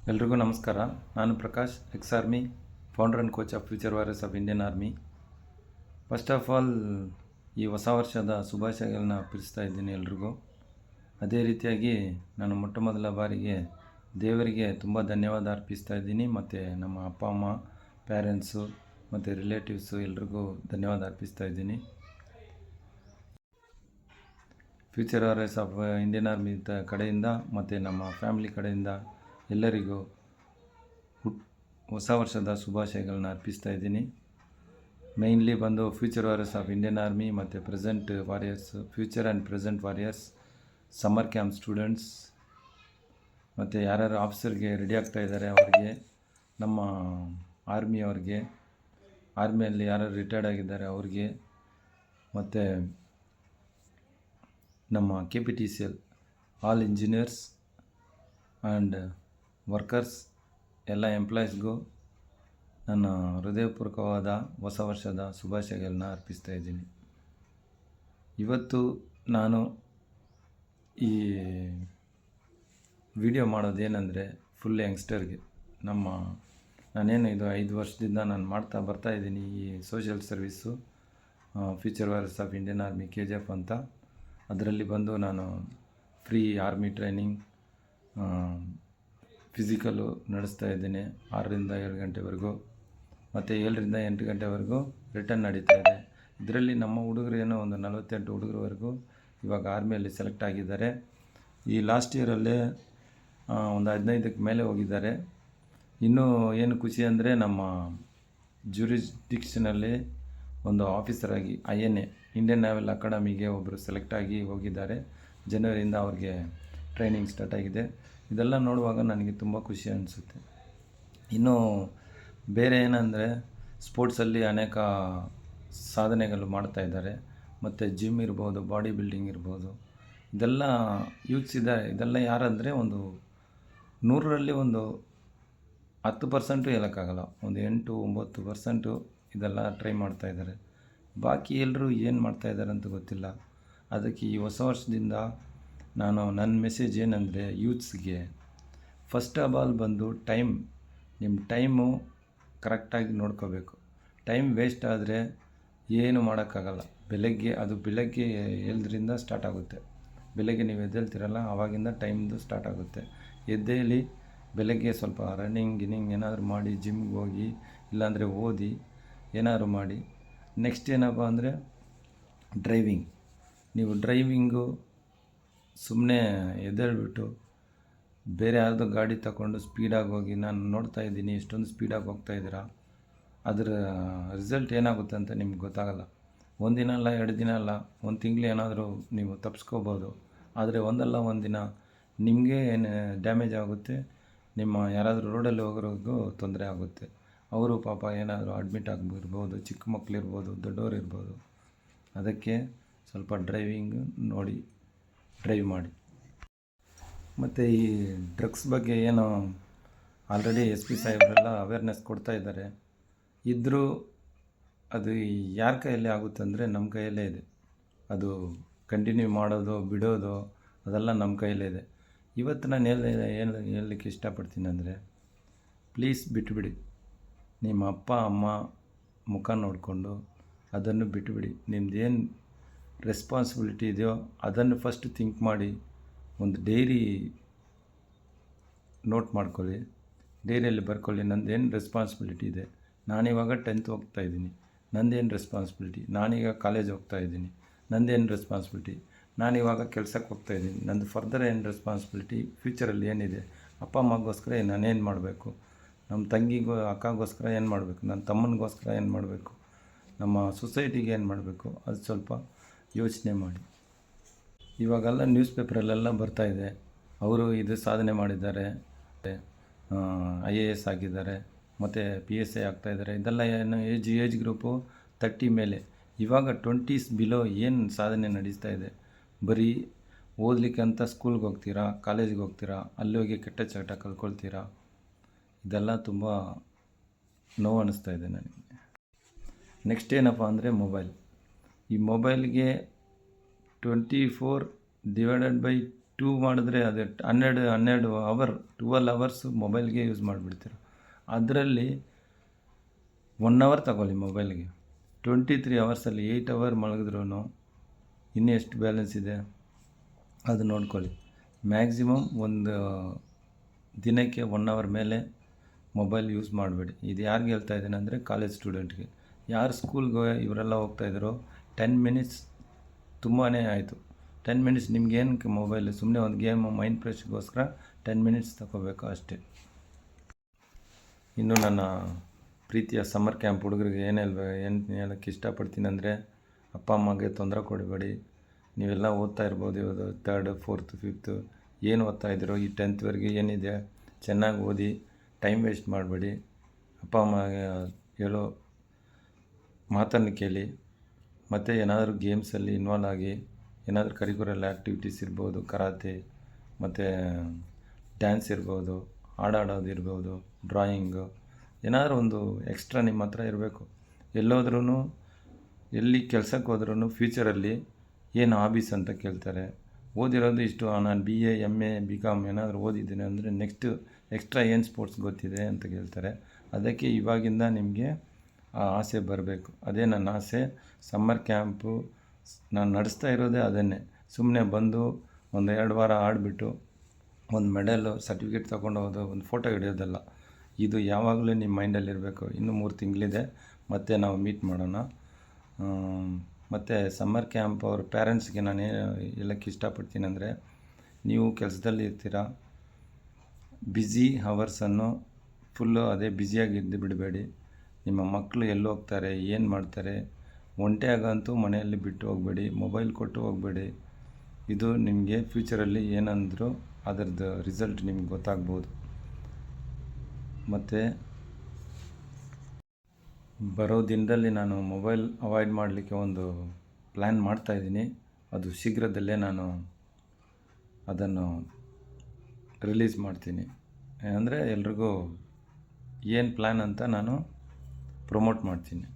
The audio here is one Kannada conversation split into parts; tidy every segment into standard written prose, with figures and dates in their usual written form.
ಎಲ್ರಿಗೂ ನಮಸ್ಕಾರ. ನಾನು Prakash, ex army, founder and coach of future warriors of Indian army. First of all ಈ ಹೊಸ ವರ್ಷದ ಶುಭಾಶಯಗಳನ್ನ ಅರ್ಪಿಸ್ತಾ ಇದ್ದೀನಿ ಎಲ್ರಿಗೂ. ಅದೇ ರೀತಿಯಾಗಿ ನಾನು ಮೊಟ್ಟ ಮೊದಲ ಬಾರಿಗೆ ದೇವರಿಗೆ ತುಂಬ ಧನ್ಯವಾದ ಅರ್ಪಿಸ್ತಾ ಇದ್ದೀನಿ. ಮತ್ತು ನಮ್ಮ ಅಪ್ಪ ಅಮ್ಮ, ಪ್ಯಾರೆಂಟ್ಸು ಮತ್ತು ರಿಲೇಟಿವ್ಸು ಎಲ್ರಿಗೂ ಧನ್ಯವಾದ ಅರ್ಪಿಸ್ತಾ ಇದ್ದೀನಿ. Future warriors of Indian army ಕಡೆಯಿಂದ ಮತ್ತು ನಮ್ಮ ಫ್ಯಾಮಿಲಿ ಕಡೆಯಿಂದ ಎಲ್ಲರಿಗೂ ಹೊಸ ವರ್ಷದ ಶುಭಾಶಯಗಳನ್ನ ಅರ್ಪಿಸ್ತಾ ಇದ್ದೀನಿ. ಮೇಯ್ನ್ಲಿ ಬಂದು future warriors of Indian army ಮತ್ತು present warriors, future and present warriors, summer camp students ಮತ್ತು ಯಾರ್ಯಾರು ಆಫೀಸರ್ಗೆ ರೆಡಿ ಆಗ್ತಾ ಇದ್ದಾರೆ ಅವರಿಗೆ, ನಮ್ಮ ಆರ್ಮಿಯವ್ರಿಗೆ, ಆರ್ಮಿಯಲ್ಲಿ ಯಾರ್ಯಾರು ರಿಟೈರ್ಡ್ ಆಗಿದ್ದಾರೆ ಅವ್ರಿಗೆ, ಮತ್ತು ನಮ್ಮ KPTCL all engineers and workers ಎಲ್ಲ ಎಂಪ್ಲಾಯೀಸ್ಗೂ ನನ್ನ ಹೃದಯಪೂರ್ವಕವಾದ ಹೊಸ ವರ್ಷದ ಶುಭಾಶಯಗಳನ್ನ ಅರ್ಪಿಸ್ತಾ ಇದ್ದೀನಿ. ಇವತ್ತು ನಾನು ಈ ವಿಡಿಯೋ ಮಾಡೋದೇನೆಂದರೆ ಫುಲ್ ಯಂಗ್ಸ್ಟರ್ಗೆ, ನಾನೇನು ಇದು 5 ವರ್ಷದಿಂದ ನಾನು ಮಾಡ್ತಾ ಬರ್ತಾಯಿದ್ದೀನಿ ಈ social service, future warriors of Indian army KGF ಅಂತ. ಅದರಲ್ಲಿ ಬಂದು ನಾನು ಫ್ರೀ ಆರ್ಮಿ ಟ್ರೈನಿಂಗ್, ಫಿಸಿಕಲ್ಲು ನಡೆಸ್ತಾ ಇದ್ದೀನಿ 6ರಿಂದ 7 ಗಂಟೆವರೆಗೂ, ಮತ್ತು 7ರಿಂದ 8 ಗಂಟೆವರೆಗೂ ರಿಟರ್ನ್ ನಡೀತಾ ಇದೆ. ಇದರಲ್ಲಿ ನಮ್ಮ ಹುಡುಗರು ಏನೋ ಒಂದು 48 ಹುಡುಗರವರೆಗೂ ಇವಾಗ ಆರ್ಮಿಯಲ್ಲಿ ಸೆಲೆಕ್ಟ್ ಆಗಿದ್ದಾರೆ. ಈ ಲಾಸ್ಟ್ ಇಯರಲ್ಲೇ ಒಂದು 15ಕ್ಕೆ ಮೇಲೆ ಹೋಗಿದ್ದಾರೆ. ಇನ್ನೂ ಏನು ಖುಷಿ ಅಂದರೆ ನಮ್ಮ ಜ್ಯೂರಿಸ್ಡಿಕ್ಷನಲ್ಲಿ ಒಂದು ಆಫೀಸರಾಗಿ INA ಇಂಡಿಯನ್ ನ್ಯಾವಲ್ ಅಕಾಡೆಮಿಗೆ ಒಬ್ಬರು ಸೆಲೆಕ್ಟ್ ಆಗಿ ಹೋಗಿದ್ದಾರೆ. ಜನವರಿಯಿಂದ ಅವ್ರಿಗೆ ಟ್ರೈನಿಂಗ್ ಸ್ಟಾರ್ಟ್ ಆಗಿದೆ. ಇದೆಲ್ಲ ನೋಡುವಾಗ ನನಗೆ ತುಂಬ ಖುಷಿ ಅನಿಸುತ್ತೆ. ಇನ್ನು ಬೇರೆ ಏನಂದರೆ ಸ್ಪೋರ್ಟ್ಸಲ್ಲಿ ಅನೇಕ ಸಾಧನೆಗಳು ಮಾಡ್ತಾಯಿದ್ದಾರೆ. ಮತ್ತು ಜಿಮ್ ಇರ್ಬೋದು, ಬಾಡಿ ಬಿಲ್ಡಿಂಗ್ ಇರ್ಬೋದು, ಇದೆಲ್ಲ ಯೂತ್ಸ್ ಇದೆ. ಇದೆಲ್ಲ ಯಾರಂದರೆ ಒಂದು 100ರಲ್ಲಿ ಒಂದು 10% ಹೇಳೋಕ್ಕಾಗಲ್ಲ, ಒಂದು 8-9% ಇದೆಲ್ಲ ಟ್ರೈ ಮಾಡ್ತಾಯಿದ್ದಾರೆ. ಬಾಕಿ ಎಲ್ಲರೂ ಏನು ಮಾಡ್ತಾಯಿದ್ದಾರೆ ಅಂತ ಗೊತ್ತಿಲ್ಲ. ಅದಕ್ಕೆ ಈ ಹೊಸ ವರ್ಷದಿಂದ ನನ್ನ ಮೆಸೇಜ್ ಏನಂದರೆ ಯೂತ್ಸ್ಗೆ, ಫಸ್ಟ್ ಆಫ್ ಆಲ್ ಬಂದು ನಿಮ್ಮ ಟೈಮು ಕರೆಕ್ಟಾಗಿ ನೋಡ್ಕೋಬೇಕು. ಟೈಮ್ ವೇಸ್ಟ್ ಆದರೆ ಏನು ಮಾಡೋಕ್ಕಾಗಲ್ಲ. ಬೆಳಗ್ಗೆ 7ರಿಂದ ಸ್ಟಾರ್ಟ್ ಆಗುತ್ತೆ. ಬೆಳಗ್ಗೆ ನೀವು ಎದ್ದೇಳ್ತಿರಲ್ಲ, ಆವಾಗಿಂದ ಟೈಮ್ದು ಸ್ಟಾರ್ಟ್ ಆಗುತ್ತೆ. ಎದ್ದೇಳಿ ಬೆಳಗ್ಗೆ ಸ್ವಲ್ಪ ರನ್ನಿಂಗ್ ಏನಾದರೂ ಮಾಡಿ, ಜಿಮ್ಗೆ ಹೋಗಿ, ಇಲ್ಲಾಂದರೆ ಓದಿ ಏನಾದರೂ ಮಾಡಿ. ನೆಕ್ಸ್ಟ್ ಏನಪ್ಪ ಅಂದರೆ ನೀವು ಡ್ರೈವಿಂಗು ಸುಮ್ಮನೆ ಎದ್ದೇಳ್ಬಿಟ್ಟು ಬೇರೆ ಯಾರ್ದೋ ಗಾಡಿ ತಗೊಂಡು ಸ್ಪೀಡಾಗಿ ಹೋಗಿ, ನಾನು ನೋಡ್ತಾ ಇದ್ದೀನಿ ಎಷ್ಟೊಂದು ಸ್ಪೀಡಾಗಿ ಹೋಗ್ತಾಯಿದ್ದೀರಾ, ಅದರ ರಿಸಲ್ಟ್ ಏನಾಗುತ್ತೆ ಅಂತ ನಿಮ್ಗೆ ಗೊತ್ತಾಗಲ್ಲ. 1 ದಿನ ಅಲ್ಲ, 2 ದಿನ ಅಲ್ಲ, 1 ತಿಂಗಳು ಏನಾದರೂ ನೀವು ತಪ್ಪಿಸ್ಕೋಬೋದು. ಆದರೆ ಒಂದಲ್ಲ ಒಂದು ದಿನ ನಿಮಗೆ ಏನು ಡ್ಯಾಮೇಜ್ ಆಗುತ್ತೆ, ನಿಮ್ಮ ಯಾರಾದರೂ ರೋಡಲ್ಲಿ ಹೋಗೋರಿಗೂ ತೊಂದರೆ ಆಗುತ್ತೆ. ಅವರು ಪಾಪ ಏನಾದರೂ ಅಡ್ಮಿಟ್ ಆಗಿರ್ಬೋದು, ಚಿಕ್ಕ ಮಕ್ಕಳಿರ್ಬೋದು, ದೊಡ್ಡವರು ಇರ್ಬೋದು. ಅದಕ್ಕೆ ಸ್ವಲ್ಪ ಡ್ರೈವಿಂಗ್ ನೋಡಿ ಡ್ರೈವ್ ಮಾಡಿ. ಮತ್ತು ಈ ಡ್ರಗ್ಸ್ ಬಗ್ಗೆ ಏನು ಆಲ್ರೆಡಿ SP ಸಾಹೇಬರೆಲ್ಲ ಅವೇರ್ನೆಸ್ ಕೊಡ್ತಾ ಇದ್ದಾರೆ. ಇದ್ದರೂ ಅದು ಯಾರ ಕೈಯಲ್ಲಿ ಆಗುತ್ತೆ ಅಂದರೆ ನಮ್ಮ ಕೈಯಲ್ಲೇ ಇದೆ. ಅದು ಕಂಟಿನ್ಯೂ ಮಾಡೋದು ಬಿಡೋದು ಅದೆಲ್ಲ ನಮ್ಮ ಕೈಯಲ್ಲೇ ಇದೆ. ಇವತ್ತು ನಾನು ಹೇಳಲಿಕ್ಕೆ ಇಷ್ಟಪಡ್ತೀನಿ ಅಂದರೆ, ಪ್ಲೀಸ್ ಬಿಟ್ಟುಬಿಡಿ. ನಿಮ್ಮ ಅಪ್ಪ ಅಮ್ಮ ಮುಖ ನೋಡಿಕೊಂಡು ಅದನ್ನು ಬಿಟ್ಟುಬಿಡಿ. ನಿಮ್ಮದೇನು ರೆಸ್ಪಾನ್ಸಿಬಿಲಿಟಿ ಇದೆಯೋ ಅದನ್ನು ಫಸ್ಟ್ ಥಿಂಕ್ ಮಾಡಿ. ಒಂದು ಡೈರಿ ನೋಟ್ ಮಾಡ್ಕೊಳ್ಳಿ, ಡೈರಿಯಲ್ಲಿ ಬರ್ಕೊಳ್ಳಿ, ನಂದೇನು ರೆಸ್ಪಾನ್ಸಿಬಿಲಿಟಿ ಇದೆ. ನಾನಿವಾಗ 10th ಹೋಗ್ತಾ ಇದ್ದೀನಿ, ನಂದೇನು ರೆಸ್ಪಾನ್ಸಿಬಿಲಿಟಿ. ನಾನೀಗ ಕಾಲೇಜ್ ಹೋಗ್ತಾ ಇದ್ದೀನಿ, ನಂದೇನು ರೆಸ್ಪಾನ್ಸಿಬಿಲಿಟಿ. ನಾನಿವಾಗ ಕೆಲಸಕ್ಕೆ ಹೋಗ್ತಾ ಇದ್ದೀನಿ, ನಂದು ಫರ್ದರ್ ಏನು ರೆಸ್ಪಾನ್ಸಿಬಿಲಿಟಿ. ಫ್ಯೂಚರಲ್ಲಿ ಏನಿದೆ, ಅಪ್ಪ ಅಮ್ಮಗೋಸ್ಕರ ನಾನೇನು ಮಾಡಬೇಕು, ನಮ್ಮ ತಂಗಿಗೂ ಅಕ್ಕಗೋಸ್ಕರ ಏನು ಮಾಡಬೇಕು, ನನ್ನ ತಮ್ಮನಿಗೋಸ್ಕರ ಏನು ಮಾಡಬೇಕು, ನಮ್ಮ ಸೊಸೈಟಿಗೆ ಏನು ಮಾಡಬೇಕು, ಅದು ಸ್ವಲ್ಪ ಯೋಚನೆ ಮಾಡಿ. ಇವಾಗೆಲ್ಲ ನ್ಯೂಸ್ ಪೇಪರಲ್ಲೆಲ್ಲ ಬರ್ತಾಯಿದೆ, ಅವರು ಇದು ಸಾಧನೆ ಮಾಡಿದ್ದಾರೆ, IAS ಆಗಿದ್ದಾರೆ, ಮತ್ತು PSI ಆಗ್ತಾಯಿದ್ದಾರೆ. ಇದೆಲ್ಲ ಏನು ಏಜ್ ಗ್ರೂಪು 30 ಮೇಲೆ. ಇವಾಗ 20s ಬಿಲೋ ಏನು ಸಾಧನೆ ನಡೀತಾ ಇದೆ. ಬರೀ ಓದಲಿಕ್ಕೆ ಅಂತ ಸ್ಕೂಲ್ಗೆ ಹೋಗ್ತೀರಾ, ಕಾಲೇಜಿಗೆ ಹೋಗ್ತೀರಾ, ಅಲ್ಲಿ ಹೋಗಿ ಕೆಟ್ಟ ಚಟ ಕಲ್ಕೊಳ್ತೀರಾ. ಇದೆಲ್ಲ ತುಂಬ ನೋವು ಅನ್ನಿಸ್ತಾ ಇದೆ ನನಗೆ. ನೆಕ್ಸ್ಟ್ ಏನಪ್ಪ ಅಂದರೆ ಮೊಬೈಲ್. ಈ ಮೊಬೈಲ್ಗೆ 24/2 2 ಮಾಡಿದ್ರೆ ಅದು 12 ಅವರ್ 12 ಅವರ್ಸು ಮೊಬೈಲ್ಗೆ ಯೂಸ್ ಮಾಡಿಬಿಡ್ತೀರ. ಅದರಲ್ಲಿ 1 ಅವರ್ ತಗೊಳ್ಳಿ ಮೊಬೈಲ್ಗೆ. 23 ಅವರ್ಸಲ್ಲಿ 8 ಅವರ್ ಮಲಗಿದ್ರೂ ಇನ್ನೂ ಎಷ್ಟು ಬ್ಯಾಲೆನ್ಸ್ ಇದೆ ಅದು ನೋಡ್ಕೊಳ್ಳಿ. ಮ್ಯಾಕ್ಸಿಮಮ್ ಒಂದು ದಿನಕ್ಕೆ 1 ಅವರ್ ಮೇಲೆ ಮೊಬೈಲ್ ಯೂಸ್ ಮಾಡಬೇಡಿ. ಇದು ಯಾರಿಗೆ ಹೇಳ್ತಾ ಇದ್ದೀನಿ ಅಂದರೆ ಕಾಲೇಜ್ ಸ್ಟೂಡೆಂಟ್ಗೆ. ಯಾರು ಸ್ಕೂಲ್ಗೆ ಇವರೆಲ್ಲ ಹೋಗ್ತಾಯಿದ್ದಾರೋ 10 ಮಿನಿಟ್ಸ್ ತುಂಬಾ ಆಯಿತು. 10 ಮಿನಿಟ್ಸ್ ನಿಮ್ಗೇನಕ್ಕೆ ಮೊಬೈಲ್, ಸುಮ್ಮನೆ ಒಂದು ಗೇಮ್ ಮೈಂಡ್ ಫ್ರೆಶ್ಗೋಸ್ಕರ 10 ಮಿನಿಟ್ಸ್ ತಗೋಬೇಕು ಅಷ್ಟೇ. ಇನ್ನು ನನ್ನ ಪ್ರೀತಿಯ ಸಮ್ಮರ್ ಕ್ಯಾಂಪ್ ಹುಡುಗರಿಗೆ ಏನು ಹೇಳೋಕ್ಕೆ ಇಷ್ಟಪಡ್ತೀನಿ ಅಂದರೆ, ಅಪ್ಪ ಅಮ್ಮಗೆ ತೊಂದರೆ ಕೊಡಬೇಡಿ. ನೀವೆಲ್ಲ ಓದ್ತಾ ಇರ್ಬೋದು, ಇವಾಗ 3rd 4th 5th ಏನು ಓದ್ತಾ ಇದ್ದೀರೋ ಈ 10th ಏನಿದೆ ಚೆನ್ನಾಗಿ ಓದಿ, ಟೈಮ್ ವೇಸ್ಟ್ ಮಾಡಬೇಡಿ. ಅಪ್ಪ ಅಮ್ಮಗೆ ಹೇಳೋ ಮಾತನ್ನು ಕೇಳಿ. ಮತ್ತು ಏನಾದರೂ ಗೇಮ್ಸಲ್ಲಿ ಇನ್ವಾಲ್ವ್ ಆಗಿ, ಏನಾದರೂ ಕರಿಕ್ಯುಲರ್ ಆ್ಯಕ್ಟಿವಿಟೀಸ್ ಇರ್ಬೋದು, ಕರಾತೆ ಮತ್ತು ಡ್ಯಾನ್ಸ್ ಇರ್ಬೋದು, ಹಾಡಾಡೋದಿರ್ಬೋದು, ಡ್ರಾಯಿಂಗು, ಏನಾದರೂ ಒಂದು ಎಕ್ಸ್ಟ್ರಾ ನಿಮ್ಮ ಹತ್ರ ಇರಬೇಕು. ಎಲ್ಲೋದ್ರೂ, ಎಲ್ಲಿ ಕೆಲ್ಸಕ್ಕೆ ಹೋದ್ರೂ ಫ್ಯೂಚರಲ್ಲಿ ಏನು ಹಾಬೀಸ್ ಅಂತ ಕೇಳ್ತಾರೆ. ಓದಿರೋದು ಇಷ್ಟು, ನಾನು BA MA BCom ಏನಾದರೂ ಓದಿದ್ದೀನಿ ಅಂದರೆ ನೆಕ್ಸ್ಟು ಎಕ್ಸ್ಟ್ರಾ ಏನು ಸ್ಪೋರ್ಟ್ಸ್ ಗೊತ್ತಿದೆ ಅಂತ ಕೇಳ್ತಾರೆ. ಅದಕ್ಕೆ ಇವಾಗಿಂದ ನಿಮಗೆ ಆ ಆಸೆ ಬರಬೇಕು. ಅದೇ ನನ್ನ ಆಸೆ. ಸಮ್ಮರ್ ಕ್ಯಾಂಪು ನಾನು ನಡೆಸ್ತಾ ಇರೋದೇ ಅದನ್ನೇ. ಸುಮ್ಮನೆ ಬಂದು ಒಂದು 2 ವಾರ ಆಡಿಬಿಟ್ಟು ಒಂದು ಮೆಡಲು ಸರ್ಟಿಫಿಕೇಟ್ ತೊಗೊಂಡು ಹೋದು ಒಂದು ಫೋಟೋ ಹಿಡಿಯೋದಲ್ಲ. ಇದು ಯಾವಾಗಲೂ ನಿಮ್ಮ ಮೈಂಡಲ್ಲಿರಬೇಕು. ಇನ್ನೂ 3 ತಿಂಗಳಿದೆ, ಮತ್ತೆ ನಾವು ಮೀಟ್ ಮಾಡೋಣ. ಮತ್ತು ಸಮ್ಮರ್ ಕ್ಯಾಂಪ್ ಅವ್ರ ಪೇರೆಂಟ್ಸ್ಗೆ ನಾನು ಹೇಳೋಕ್ಕೆ ಇಷ್ಟಪಡ್ತೀನಿ ಅಂದರೆ, ನೀವು ಕೆಲಸದಲ್ಲಿ ಇರ್ತೀರ, ಬ್ಯುಸಿ ಹವರ್ಸನ್ನು ಫುಲ್ಲು ಅದೇ ಬ್ಯುಸಿಯಾಗಿ ಇದ್ದು ಬಿಡಬೇಡಿ. ನಿಮ್ಮ ಮಕ್ಕಳು ಎಲ್ಲಿ ಹೋಗ್ತಾರೆ, ಏನು ಮಾಡ್ತಾರೆ, ಒಂಟೆಯಾಗಂತೂ ಮನೆಯಲ್ಲಿ ಬಿಟ್ಟು ಹೋಗಬೇಡಿ, ಮೊಬೈಲ್ ಕೊಟ್ಟು ಹೋಗಬೇಡಿ. ಇದು ನಿಮಗೆ ಫ್ಯೂಚರಲ್ಲಿ ಏನಂದರೂ ಅದರದ್ದು ರಿಸಲ್ಟ್ ನಿಮ್ಗೆ ಗೊತ್ತಾಗ್ಬೋದು. ಮತ್ತು ಬರೋ ದಿನದಲ್ಲಿ ನಾನು ಮೊಬೈಲ್ ಅವಾಯ್ಡ್ ಮಾಡಲಿಕ್ಕೆ ಒಂದು ಪ್ಲ್ಯಾನ್ ಮಾಡ್ತಾಯಿದ್ದೀನಿ. ಅದು ಶೀಘ್ರದಲ್ಲೇ ನಾನು ಅದನ್ನು ರಿಲೀಸ್ ಮಾಡ್ತೀನಿ. ಅಂದರೆ ಎಲ್ರಿಗೂ ಏನು ಪ್ಲ್ಯಾನ್ ಅಂತ ನಾನು ಪ್ರಮೋಟ್ ಮಾಡ್ತೀನಿ.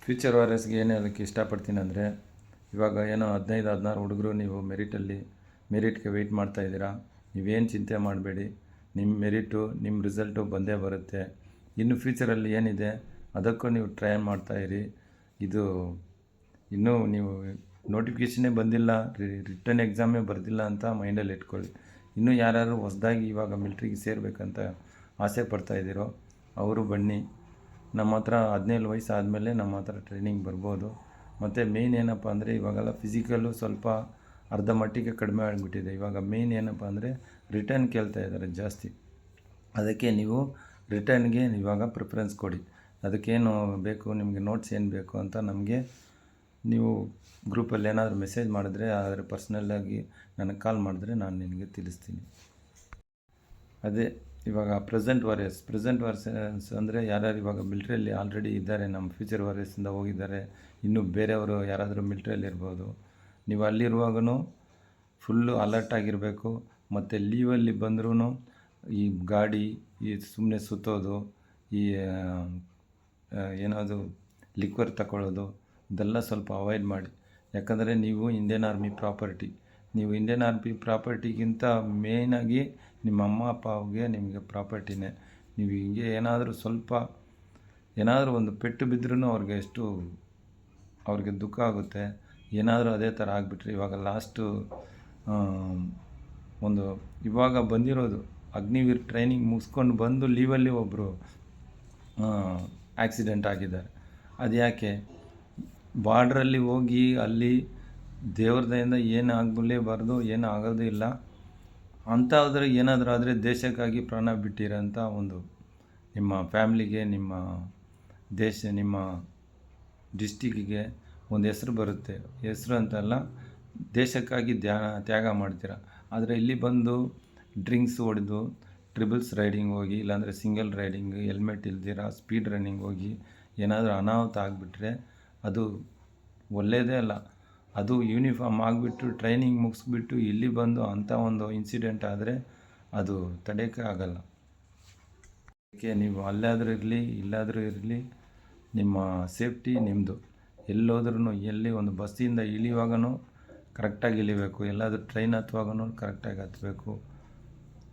ಫ್ಯೂಚರ್ ವಾರಿಯರ್ಸ್ಗೆ ಏನು ಹೇಳೋಕ್ಕೆ ಇಷ್ಟಪಡ್ತೀನಿ ಅಂದರೆ, ಇವಾಗ ಏನೋ 15-16 ಹುಡುಗರು ನೀವು ಮೆರಿಟ್ಗೆ ವೆಯ್ಟ್ ಮಾಡ್ತಾಯಿದ್ದೀರಾ. ನೀವೇನು ಚಿಂತೆ ಮಾಡಬೇಡಿ. ನಿಮ್ಮ ಮೆರಿಟು, ನಿಮ್ಮ ರಿಸಲ್ಟು ಬಂದೇ ಬರುತ್ತೆ. ಇನ್ನು ಫ್ಯೂಚರಲ್ಲಿ ಏನಿದೆ ಅದಕ್ಕೂ ನೀವು ಟ್ರೈ ಮಾಡ್ತಾಯಿರಿ. ಇದು ಇನ್ನೂ ನೀವು ನೋಟಿಫಿಕೇಷನ್ನೇ ಬಂದಿಲ್ಲ, ರಿಟರ್ನ್ ಎಕ್ಸಾಮೇ ಬರೆದಿಲ್ಲ ಅಂತ ಮೈಂಡಲ್ಲಿ ಇಟ್ಕೊಳ್ಳಿ. ಇನ್ನೂ ಯಾರ್ಯಾರು ಹೊಸದಾಗಿ ಇವಾಗ ಮಿಲ್ಟ್ರಿಗೆ ಸೇರಬೇಕಂತ ಆಸೆ ಪಡ್ತಾಯಿದ್ದೀರೋ ಅವರು ಬನ್ನಿ. ನಮ್ಮ ಹತ್ರ 17 ವಯಸ್ಸು ಆದಮೇಲೆ ನಮ್ಮ ಹತ್ರ ಟ್ರೈನಿಂಗ್ ಬರ್ಬೋದು. ಮತ್ತು ಮೇಯ್ನ್ ಏನಪ್ಪ ಅಂದರೆ, ಇವಾಗೆಲ್ಲ ಫಿಸಿಕಲ್ಲು ಸ್ವಲ್ಪ ಅರ್ಧ ಮಟ್ಟಿಗೆ ಕಡಿಮೆ ಆಗಿಬಿಟ್ಟಿದೆ. ಇವಾಗ ಮೇಯ್ನ್ ಏನಪ್ಪ ಅಂದರೆ ರಿಟರ್ನ್ ಕೇಳ್ತಾ ಇದ್ದಾರೆ ಜಾಸ್ತಿ. ಅದಕ್ಕೆ ನೀವು ರಿಟರ್ನ್ಗೆ ಇವಾಗ ಪ್ರಿಫರೆನ್ಸ್ ಕೊಡಿ. ಅದಕ್ಕೇನು ಬೇಕು, ನಿಮಗೆ ನೋಟ್ಸ್ ಏನು ಬೇಕು ಅಂತ ನಮಗೆ ನೀವು ಗ್ರೂಪಲ್ಲಿ ಏನಾದರೂ ಮೆಸೇಜ್ ಮಾಡಿದ್ರೆ, ಆದರೆ ಪರ್ಸ್ನಲ್ಲಾಗಿ ನನಗೆ ಕಾಲ್ ಮಾಡಿದ್ರೆ ನಾನು ನಿನಗೆ ತಿಳಿಸ್ತೀನಿ. ಅದೇ ಇವಾಗ ಪ್ರೆಸೆಂಟ್ ವಾರಿಯರ್ಸ್ ಅಂದರೆ ಯಾರ್ಯಾರು ಇವಾಗ ಮಿಲ್ಟ್ರಿಯಲ್ಲಿ ಆಲ್ರೆಡಿ ಇದ್ದಾರೆ, ನಮ್ಮ ಫ್ಯೂಚರ್ ವಾರಿಯರ್ಸಿಂದ ಹೋಗಿದ್ದಾರೆ, ಇನ್ನೂ ಬೇರೆಯವರು ಯಾರಾದರೂ ಮಿಲ್ಟ್ರಿಯಲ್ಲಿ ಇರ್ಬೋದು. ನೀವು ಅಲ್ಲಿರುವಾಗೂ ಫುಲ್ಲು ಅಲರ್ಟ್ ಆಗಿರಬೇಕು. ಮತ್ತು ಲೀವಲ್ಲಿ ಬಂದ್ರೂ ಈ ಗಾಡಿ, ಈ ಸುಮ್ಮನೆ ಸುತ್ತೋದು, ಈ ಏನಾದರೂ ಲಿಕ್ವರ್ ತಗೊಳ್ಳೋದು, ಇದೆಲ್ಲ ಸ್ವಲ್ಪ ಅವಾಯ್ಡ್ ಮಾಡಿ. ಯಾಕಂದರೆ ನೀವು ಇಂಡಿಯನ್ ಆರ್ಮಿ ಪ್ರಾಪರ್ಟಿ. ನೀವು ಇಂಡಿಯನ್ ಆರ್ಮಿ ಪ್ರಾಪರ್ಟಿಗಿಂತ ಮೇಯ್ನಾಗಿ ನಿಮ್ಮ ಅಮ್ಮ ಅಪ್ಪಗೆ ನಿಮಗೆ ಪ್ರಾಪರ್ಟಿನೇ. ನೀವು ಹಿಂಗೆ ಏನಾದರೂ ಸ್ವಲ್ಪ ಏನಾದರೂ ಒಂದು ಪೆಟ್ಟು ಬಿದ್ದರೂ ಅವ್ರಿಗೆ ದುಃಖ ಆಗುತ್ತೆ. ಏನಾದರೂ ಅದೇ ಥರ ಆಗಿಬಿಟ್ರೆ, ಇವಾಗ ಲಾಸ್ಟು ಒಂದು ಇವಾಗ ಬಂದಿರೋದು ಅಗ್ನಿವೀರ್ ಟ್ರೈನಿಂಗ್ ಮುಗಿಸ್ಕೊಂಡು ಬಂದು ಲೀವಲ್ಲಿ ಒಬ್ಬರು ಆಕ್ಸಿಡೆಂಟ್ ಆಗಿದ್ದಾರೆ. ಅದು ಯಾಕೆ? ಬಾರ್ಡ್ರಲ್ಲಿ ಹೋಗಿ ಅಲ್ಲಿ ದೇವ್ರ ದಯೆಯಿಂದ ಏನು ಆಗಲೇಬಾರ್ದು, ಏನು ಆಗೋದು ಇಲ್ಲ. ಅಂಥಾದ್ರೆ ಏನಾದರೂ ಆದರೆ ದೇಶಕ್ಕಾಗಿ ಪ್ರಾಣ ಬಿಟ್ಟಿರೋಂಥ ಒಂದು ನಿಮ್ಮ ಫ್ಯಾಮ್ಲಿಗೆ, ನಿಮ್ಮ ನಿಮ್ಮ ಡಿಸ್ಟಿಕ್ಕಿಗೆ ಒಂದು ಹೆಸ್ರು ಬರುತ್ತೆ. ಹೆಸ್ರು ಅಂತಲ್ಲ, ದೇಶಕ್ಕಾಗಿ ತ್ಯಾಗ ಮಾಡ್ತೀರ. ಆದರೆ ಇಲ್ಲಿ ಬಂದು ಡ್ರಿಂಕ್ಸ್ ಹೊಡೆದು ಟ್ರಿಬಲ್ಸ್ ರೈಡಿಂಗ್ ಹೋಗಿ, ಇಲ್ಲಾಂದರೆ ಸಿಂಗಲ್ ರೈಡಿಂಗ್, ಹೆಲ್ಮೆಟ್ ಇಲ್ದಿರ ಸ್ಪೀಡ್ ರನ್ನಿಂಗ್ ಹೋಗಿ ಏನಾದರೂ ಅನಾಹುತ ಆಗಿಬಿಟ್ರೆ ಅದು ಒಳ್ಳೆಯದೇ ಅಲ್ಲ. ಅದು ಯೂನಿಫಾರ್ಮ್ ಆಗಿಬಿಟ್ಟು ಟ್ರೈನಿಂಗ್ ಮುಗಿಸ್ಬಿಟ್ಟು ಇಲ್ಲಿ ಬಂದು ಅಂಥ ಒಂದು ಇನ್ಸಿಡೆಂಟ್ ಆದರೆ ಅದು ತಡೆಯೋಕ್ಕೆ ಆಗಲ್ಲ. ಅದಕ್ಕೆ ನೀವು ಅಲ್ಲಾದರೂ ಇರಲಿ ಇಲ್ಲಾದರೂ ಇರಲಿ, ನಿಮ್ಮ ಸೇಫ್ಟಿ ನಿಮ್ಮದು. ಎಲ್ಲೋದ್ರೂ, ಎಲ್ಲಿ ಒಂದು ಬಸ್ಸಿಂದ ಇಳಿಯುವಾಗೂ ಕರೆಕ್ಟಾಗಿ ಇಳಿಬೇಕು. ಎಲ್ಲಾದರೂ ಟ್ರೈನ್ ಹತ್ತುವಾಗೂ ಕರೆಕ್ಟಾಗಿ ಹತ್ತಬೇಕು.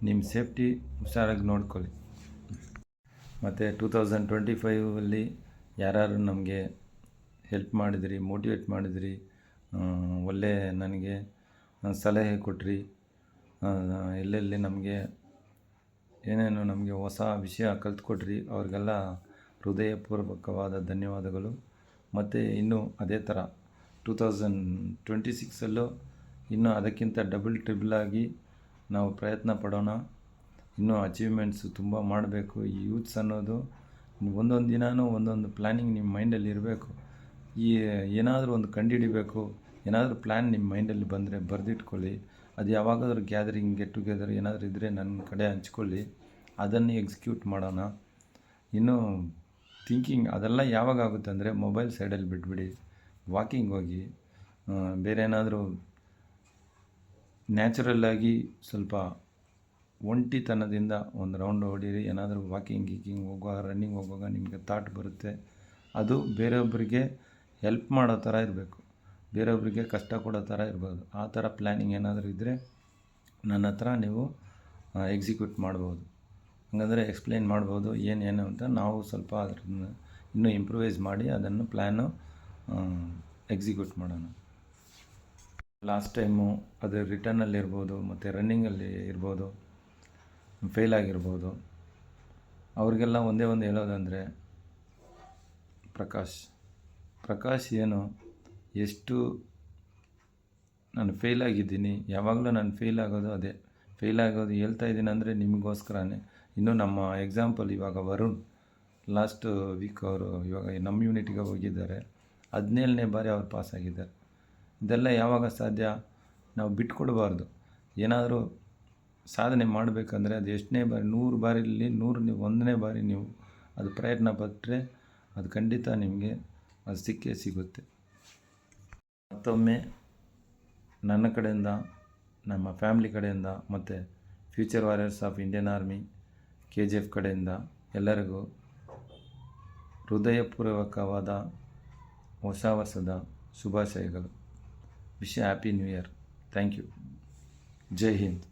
ನಿಮ್ಮ ಸೇಫ್ಟಿ ಹುಷಾರಾಗಿ ನೋಡ್ಕೊಳ್ಳಿ. ಮತ್ತು 2025 ಯಾರು ನಮಗೆ ಹೆಲ್ಪ್ ಮಾಡಿದಿರಿ, ಮೋಟಿವೇಟ್ ಮಾಡಿದಿರಿ, ಒಳ್ಳೆ ನನಗೆ ಸಲಹೆ ಕೊಟ್ರಿ, ಎಲ್ಲೆಲ್ಲಿ ನಮಗೆ ಏನೇನು ನಮಗೆ ಹೊಸ ವಿಷಯ ಕಲ್ತ್ಕೊಟ್ರಿ, ಅವ್ರಿಗೆಲ್ಲ ಹೃದಯಪೂರ್ವಕವಾದ ಧನ್ಯವಾದಗಳು. ಮತ್ತು ಇನ್ನೂ ಅದೇ ಥರ 2026 ಇನ್ನೂ ಅದಕ್ಕಿಂತ ಡಬಲ್ ಟ್ರಿಬಲ್ ಆಗಿ ನಾವು ಪ್ರಯತ್ನ ಪಡೋಣ. ಇನ್ನೂ ಅಚೀವ್ಮೆಂಟ್ಸು ತುಂಬ ಮಾಡಬೇಕು. ಈ ಯೂತ್ಸ್ ಅನ್ನೋದು ಒಂದೊಂದು ದಿನವೂ ಒಂದೊಂದು ಪ್ಲ್ಯಾನಿಂಗ್ ನಿಮ್ಮ ಮೈಂಡಲ್ಲಿ ಇರಬೇಕು. ಏನಾದರೂ ಒಂದು ಕಂಡುಹಿಡಿಬೇಕು, ಏನಾದರೂ ಪ್ಲ್ಯಾನ್ ನಿಮ್ಮ ಮೈಂಡಲ್ಲಿ ಬಂದರೆ ಬರೆದಿಟ್ಕೊಳ್ಳಿ. ಅದು ಯಾವಾಗಾದರೂ ಗ್ಯಾದರಿಂಗ್, ಗೆಟ್ ಟುಗೆದರ್ ಏನಾದರೂ ಇದ್ದರೆ ನನ್ನ ಕಡೆ ಹಂಚ್ಕೊಳ್ಳಿ. ಅದನ್ನು ಎಕ್ಸಿಕ್ಯೂಟ್ ಮಾಡೋಣ. ಇನ್ನು ಥಿಂಕಿಂಗ್ ಅದೆಲ್ಲ ಯಾವಾಗ ಆಗುತ್ತೆ ಅಂದರೆ ಮೊಬೈಲ್ ಸೈಡಲ್ಲಿ ಬಿಟ್ಬಿಡಿ, ವಾಕಿಂಗ್ ಹೋಗಿ, ಬೇರೆ ಏನಾದರೂ ನ್ಯಾಚುರಲ್ಲಾಗಿ ಸ್ವಲ್ಪ ಒಂಟಿತನದಿಂದ ಒಂದು ರೌಂಡ್ ಹೊಡೀರಿ. ಏನಾದರೂ ವಾಕಿಂಗ್ ಹೋಗುವಾಗ, ರನ್ನಿಂಗ್ ಹೋಗುವಾಗ ನಿಮಗೆ ಥಾಟ್ ಬರುತ್ತೆ. ಅದು ಬೇರೊಬ್ಬರಿಗೆ ಹೆಲ್ಪ್ ಮಾಡೋ ಥರ ಇರಬೇಕು, ಬೇರೊಬ್ಬರಿಗೆ ಕಷ್ಟ ಕೊಡೋ ಥರ ಇರ್ಬೋದು. ಆ ಥರ ಪ್ಲ್ಯಾನಿಂಗ್ ಏನಾದರೂ ಇದ್ದರೆ ನನ್ನ ಹತ್ರ ನೀವು ಎಕ್ಸಿಕ್ಯೂಟ್ ಮಾಡ್ಬೋದು. ಹಾಗಂದರೆ ಎಕ್ಸ್ಪ್ಲೇನ್ ಮಾಡ್ಬೋದು ಏನೇನು ಅಂತ. ನಾವು ಸ್ವಲ್ಪ ಅದನ್ನು ಇನ್ನೂ ಇಂಪ್ರೂವೈಸ್ ಮಾಡಿ ಅದನ್ನು ಪ್ಲ್ಯಾನು ಎಕ್ಸಿಕ್ಯೂಟ್ ಮಾಡೋಣ. ಲಾಸ್ಟ್ ಟೈಮು ಅದು ರಿಟರ್ನಲ್ಲಿ ಇರ್ಬೋದು, ಮತ್ತು ರನ್ನಿಂಗಲ್ಲಿ ಇರ್ಬೋದು, ಫೇಲ್ ಆಗಿರ್ಬೋದು. ಅವ್ರಿಗೆಲ್ಲ ಒಂದೇ ಒಂದು ಹೇಳೋದಂದರೆ, ಪ್ರಕಾಶ್ ಏನು ಎಷ್ಟು ನಾನು ಫೇಲ್ ಆಗಿದ್ದೀನಿ, ಯಾವಾಗಲೂ ನಾನು ಫೇಲ್ ಆಗೋದು ಅದೇ. ಫೇಲ್ ಆಗೋದು ಹೇಳ್ತಾ ಇದ್ದೀನಿ ಅಂದರೆ ನಿಮಗೋಸ್ಕರನೇ. ಇನ್ನೂ ನಮ್ಮ ಎಕ್ಸಾಂಪಲ್ ಇವಾಗ ವರುಣ್ ಲಾಸ್ಟ್ ವೀಕ್ ಅವರು ಇವಾಗ ನಮ್ಮ ಯೂನಿಟ್ಗೆ ಹೋಗಿದ್ದಾರೆ. 17ನೇ ಬಾರಿ ಅವ್ರು ಪಾಸಾಗಿದ್ದಾರೆ. ಇದೆಲ್ಲ ಯಾವಾಗ ಸಾಧ್ಯ? ನಾವು ಬಿಟ್ಕೊಡ್ಬಾರ್ದು. ಏನಾದರೂ ಸಾಧನೆ ಮಾಡಬೇಕಂದ್ರೆ ಅದು ಎಷ್ಟನೇ ಬಾರಿ, 100 ಬಾರಿಲಿ 100ನೇ ಬಾರಿ ನೀವು ಅದು ಪ್ರಯತ್ನ ಪಟ್ಟರೆ ಅದು ಖಂಡಿತ ನಿಮಗೆ ಅದು ಸಿಕ್ಕೇ ಸಿಗುತ್ತೆ. ಮತ್ತೊಮ್ಮೆ ನನ್ನ ಕಡೆಯಿಂದ, ನಮ್ಮ ಫ್ಯಾಮ್ಲಿ ಕಡೆಯಿಂದ, ಮತ್ತು future warriors of Indian army KGF ಕಡೆಯಿಂದ ಎಲ್ಲರಿಗೂ ಹೃದಯಪೂರ್ವಕವಾದ ಹೊಸ ವರ್ಷದ ಶುಭಾಶಯಗಳು. Wish happy new year. Thank you. ಜೈ ಹಿಂದ್.